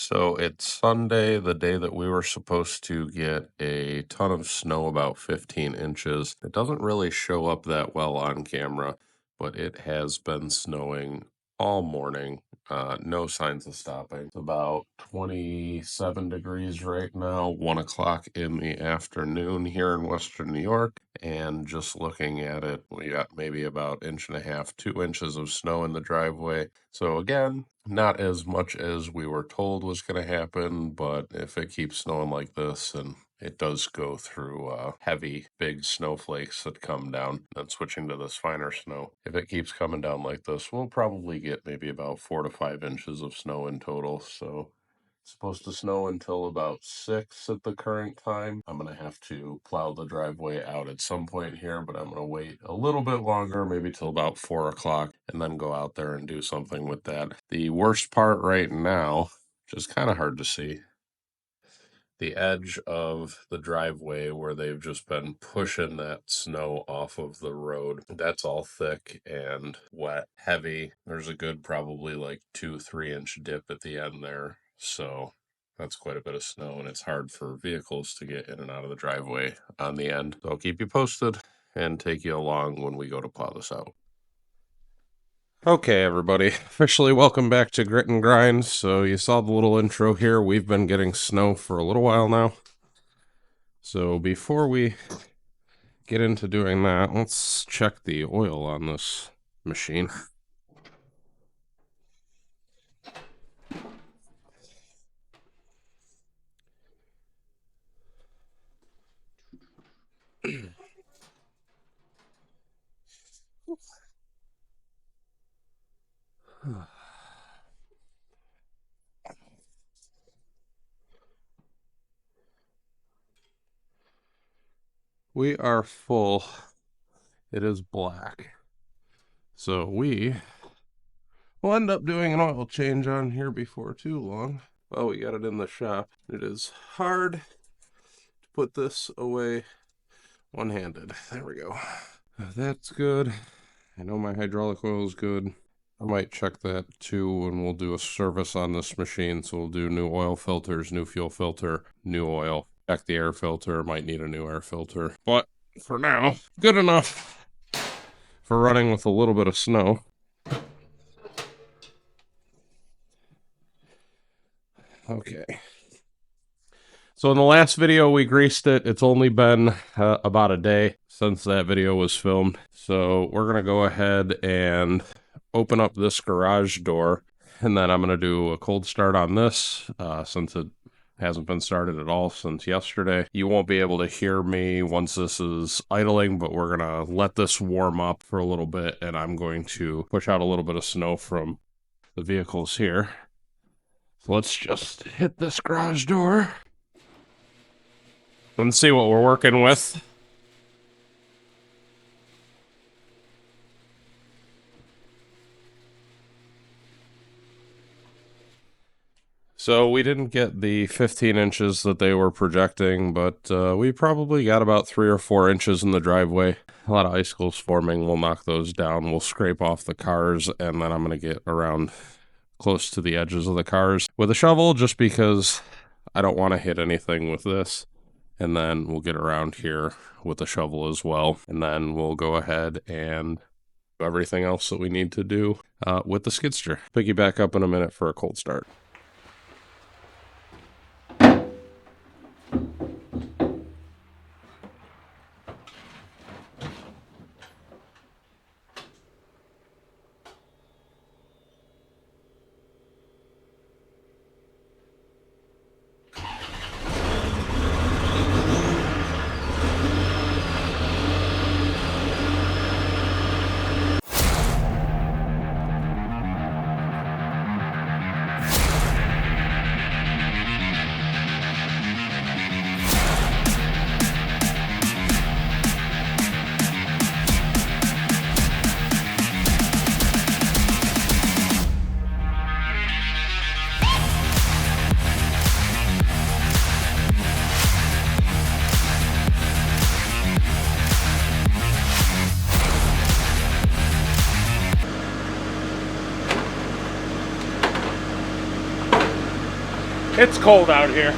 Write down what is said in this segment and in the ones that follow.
So it's Sunday, the day that we were supposed to get a ton of snow, about 15 inches. It doesn't really show up that well on camera, but it has been snowing all morning. No signs of stopping. It's about 27 degrees right now, 1 o'clock in the afternoon here in Western New York. And just looking at it, we got maybe about 1.5 to 2 inches of snow in the driveway. So again, not as much as we were told was going to happen, but if it keeps snowing like this, and it does go through heavy, big snowflakes that come down, then switching to this finer snow. If it keeps coming down like this, we'll probably get maybe about 4 to 5 inches of snow in total. So it's supposed to snow until about 6 at the current time. I'm going to have to plow the driveway out at some point here, but I'm going to wait a little bit longer, maybe till about 4 o'clock, and then go out there and do something with that. The worst part right now, which is kind of hard to see, the edge of the driveway where they've just been pushing that snow off of the road. That's all thick and wet, heavy. There's a good probably like 2-3 inch dip at the end there. So that's quite a bit of snow, and it's hard for vehicles to get in and out of the driveway on the end. So I'll keep you posted and take you along when we go to plow this out. Okay, everybody, officially welcome back to Grit and Grind. So you saw the little intro here. We've been getting snow for a little while now. So before we get into doing that, let's check the oil on this machine. We are full. It is black. So we will end up doing an oil change on here before too long. Well, we got it in the shop. It is hard to put this away one-handed. There we go. That's good. I know my hydraulic oil is good. I might check that too, and we'll do a service on this machine. So we'll do new oil filters, new fuel filter, new oil. Check the air filter. Might need a new air filter. But for now, good enough for running with a little bit of snow. Okay. So in the last video, we greased it. It's only been about a day since that video was filmed. So we're going to go ahead and open up this garage door, and then I'm going to do a cold start on this since it hasn't been started at all since yesterday. You won't be able to hear me once this is idling, but we're going to let this warm up for a little bit, and I'm going to push out a little bit of snow from the vehicles here. So let's just hit this garage door and see what we're working with. So we didn't get the 15 inches that they were projecting, but we probably got about 3 or 4 inches in the driveway. A lot of icicles forming. We'll knock those down. We'll scrape off the cars, and then I'm going to get around close to the edges of the cars with a shovel, just because I don't want to hit anything with this. And then we'll get around here with a shovel as well. And then we'll go ahead and do everything else that we need to do with the skidster. Pick you back up in a minute for a cold start. It's cold out here.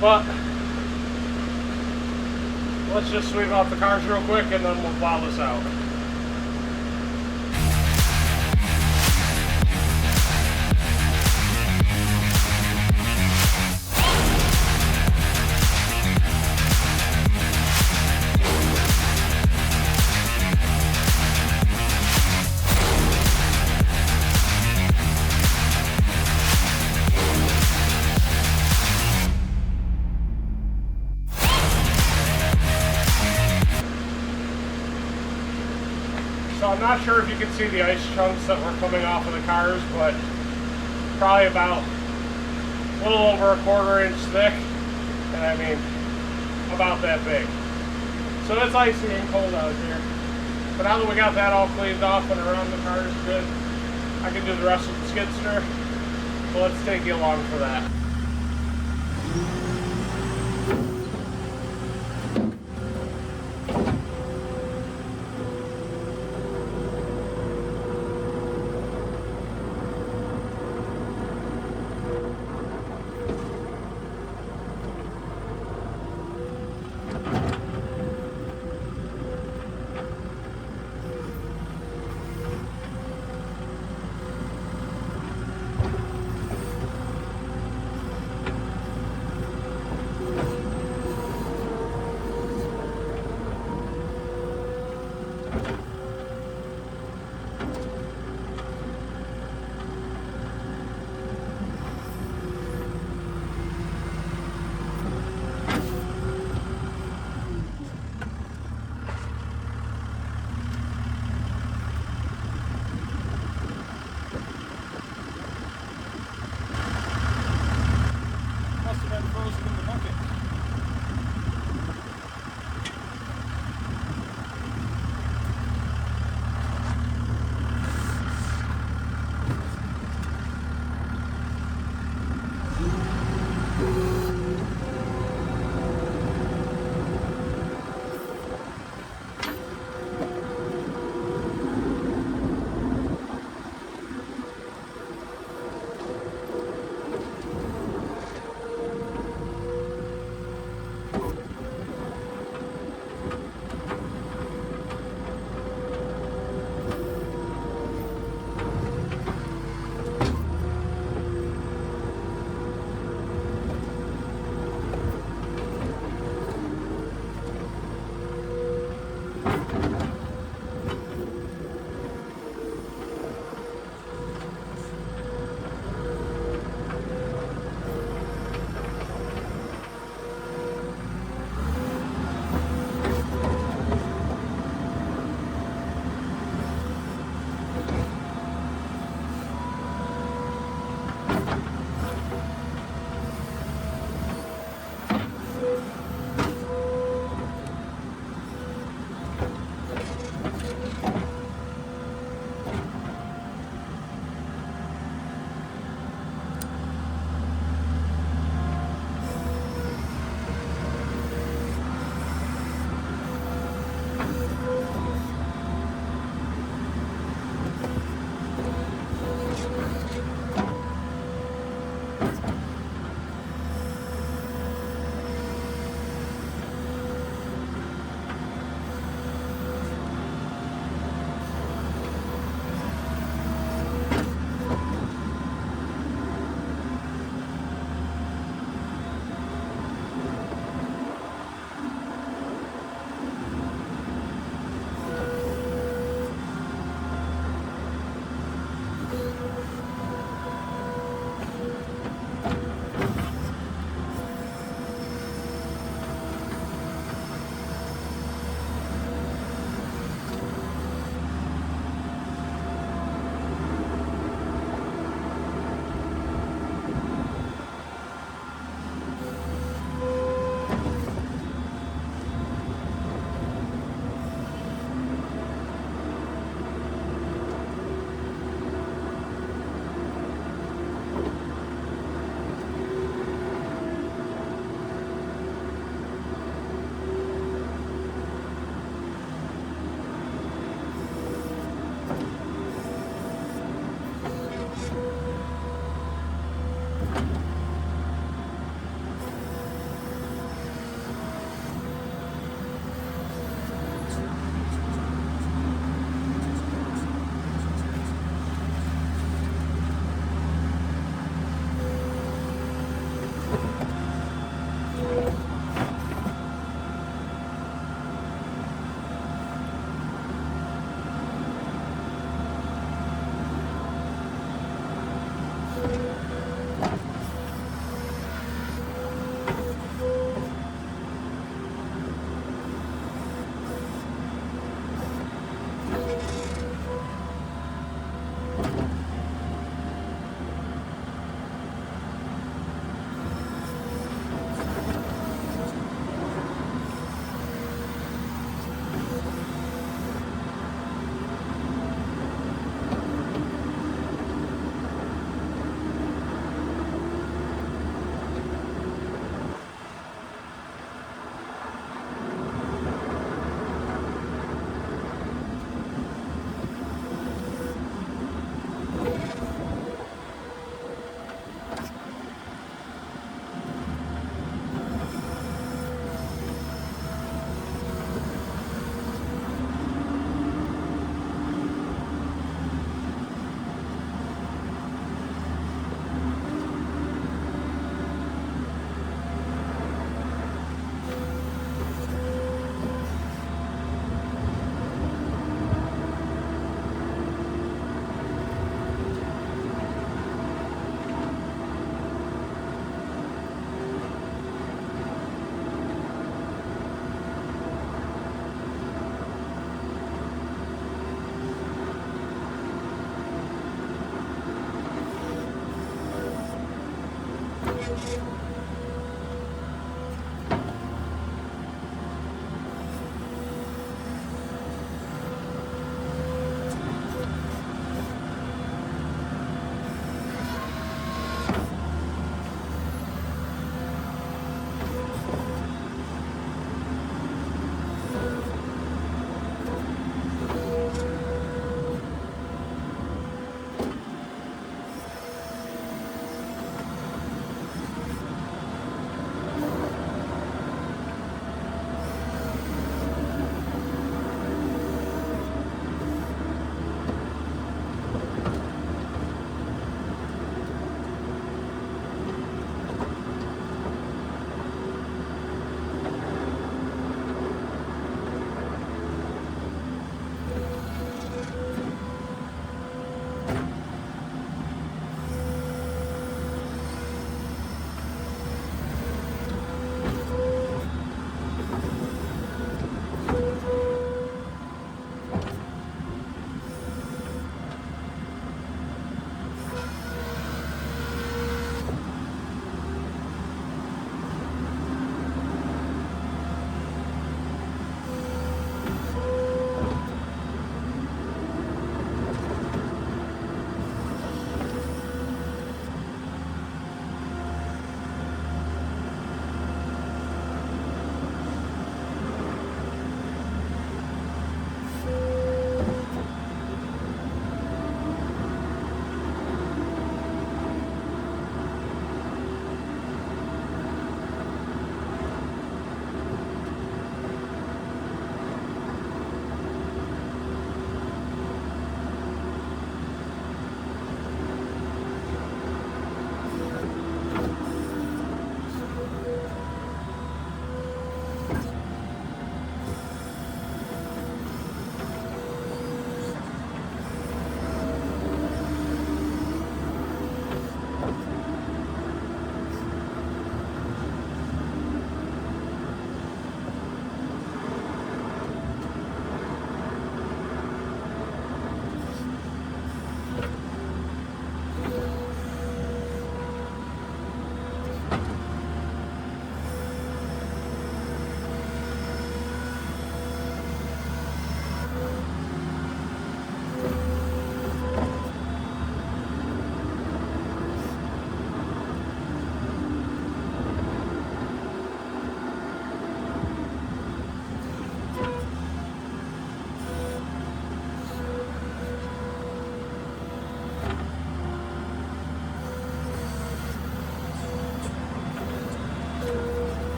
But let's just sweep out the cars real quick and then we'll plow this out. So I'm not sure if you can see the ice chunks that were coming off of the cars, but probably about a little over a 1/4 inch thick, and I mean about that big. So it's icy and cold out here. But now that we got that all cleaned off and around the cars good, I can do the rest of the skidster. So let's take you along for that.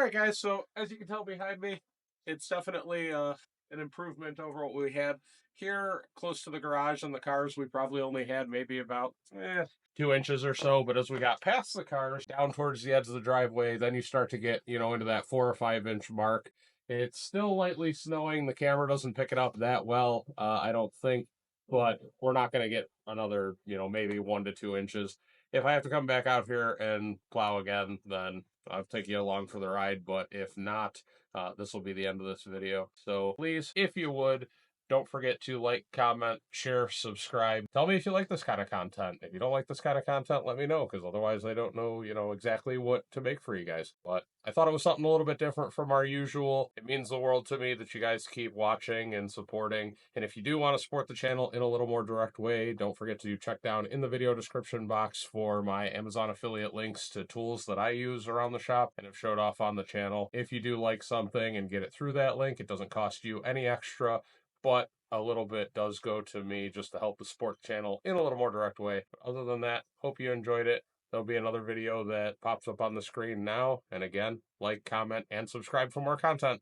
All right, guys. So as you can tell behind me, it's definitely an improvement over what we had here close to the garage. And the cars, we probably only had maybe about 2 inches or so. But as we got past the cars, down towards the edge of the driveway, then you start to get, into that 4 or 5 inch mark. It's still lightly snowing. The camera doesn't pick it up that well, I don't think. But we're not going to get another, maybe 1 to 2 inches. If I have to come back out here and plow again, then I'll take you along for the ride. But if not, this will be the end of this video. So please, if you would, don't forget to like, comment, share, subscribe. Tell me if you like this kind of content. If you don't like this kind of content, let me know, because otherwise I don't know, exactly what to make for you guys. But I thought it was something a little bit different from our usual. It means the world to me that you guys keep watching and supporting. And if you do want to support the channel in a little more direct way, don't forget to check down in the video description box for my Amazon affiliate links to tools that I use around the shop and have showed off on the channel. If you do like something and get it through that link, it doesn't cost you any extra, but a little bit does go to me just to help the support the channel in a little more direct way. Other than that, hope you enjoyed it. There'll be another video that pops up on the screen now. And again, like, comment, and subscribe for more content.